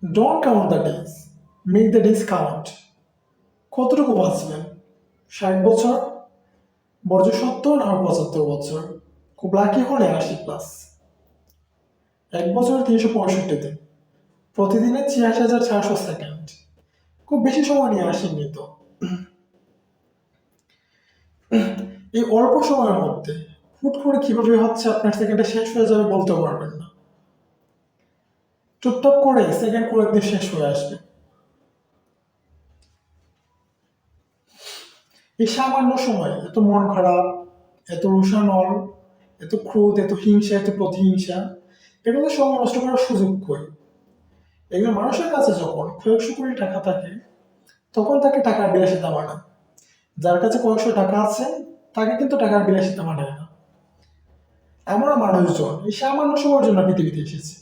Don't count the days, make the days count. কতটুকু বাঁচবেন? 60 বছর, বর্জ্য 70 আর 75 বছর, খুব লাকি হলে 80+। 1 বছর 365 দিন, প্রতিদিনে 86,400 সেকেন্ড। খুব বেশি সময় নিয়ে আসেননি তো। এই অল্প সময়ের মধ্যে হুট করে কিভাবে হচ্ছে আপনার সেকেন্ডে শেষ হয়ে যাবে বলতেও পারবেন না। টুকটাক করে সেকেন্ড করে একদিন শেষ হয়ে আসবে। এই সামান্য সময় এত মন খারাপ, এত রুষানল, এত ক্রোধ, এত হিংসা, এত প্রতিহিংসা, এগুলো সময় নষ্ট করার সুযোগ কই? একজন মানুষের কাছে যখন কয়েকশো কোটি টাকা থাকে, তখন তাকে টাকার বিলাসিতা মানায়। যার কাছে কয়েকশো টাকা আছে, তাকে কিন্তু টাকার বিলাসিতা মানায় না। আমরা মানুষজন এই সামান্য সময়ের জন্য পৃথিবীতে এসেছি,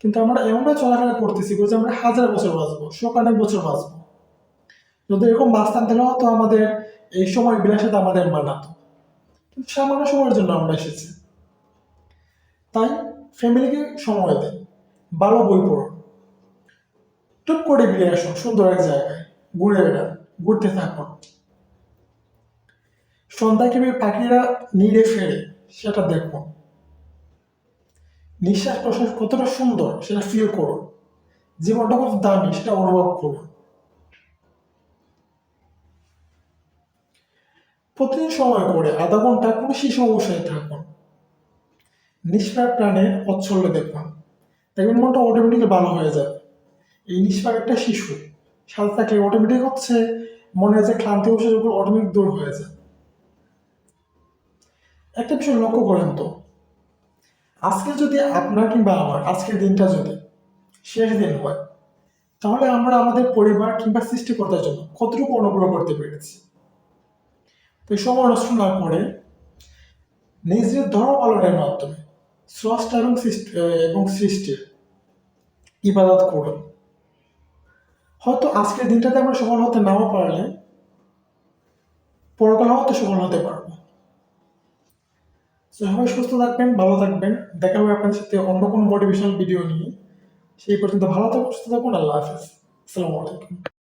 কিন্তু আমরা এমনটা চলাফেরা করতেছি যে আমরা 1000 বছর বাঁচবো, অনেক বছর বাঁচবো। যদি এরকম বাঁচতাম তাহলে হয়তো আমাদের এই সময় বিলাসিতা আমাদের মানাতো, কিন্তু সামান্য সময়ের জন্য আমরা এসেছি। তাই ফ্যামিলিকে সময় দিন, ভালো বই পড়ুন, টুক করে বেরিয়ে আসুন সুন্দর এক জায়গায়, ঘুরে বেড়ান, ঘুরতে থাকুন। সন্ধ্যায় কিভাবে পাখিরা নিড়ে ফেরে সেটা দেখুন। নিঃশ্বাস প্রশ্বাস কতটা সুন্দর সেটা ফিল করুন। জীবনটা কত দামি সেটা অনুভব করুন। প্রতিদিন সময় করে আধা ঘন্টা কোনো শিশু অবস্থায় থাকুন। নিষ্পাপ প্রাণের অচ্ছল্য দেখুন, দেখবেন মনটা অটোমেটিক্যালি ভালো হয়ে যাবে। এই নিষ্পাপ একটা শিশু সাথে থাকলে অটোমেটিক হচ্ছে মনে যে ক্লান্তি বসে যেগুলো অটোমেটিক দূর হয়ে যায়। একটা বিষয় লক্ষ্য করেন তো, আজকে যদি আপনার কিংবা আমার আজকের দিনটা যদি শেষ দিন হয়, তাহলে আমরা আমাদের পরিবার কিংবা সৃষ্টিকর্তার জন্য কতটুকু অনুগ্রহ করতে পেরেছি। তো এই সময় নষ্ট না করে নিজের ধর্ম পালনের মাধ্যমে স্রষ্টা এবং সৃষ্টির ইবাদত করুন। হয়তো আজকের দিনটাতে আমরা সফল হতে নাও পারলে পরকালে হয়তো সফল হতে পারবো। সবাই সুস্থ থাকবেন, ভালো থাকবেন। দেখা হবে আপনাদের সাথে অন্য কোনো মোটিভেশনাল ভিডিও নিয়ে। সেই পর্যন্ত ভালো থাকুন, সুস্থ থাকুন। আল্লাহ হাফেজ। আসসালামু আলাইকুম।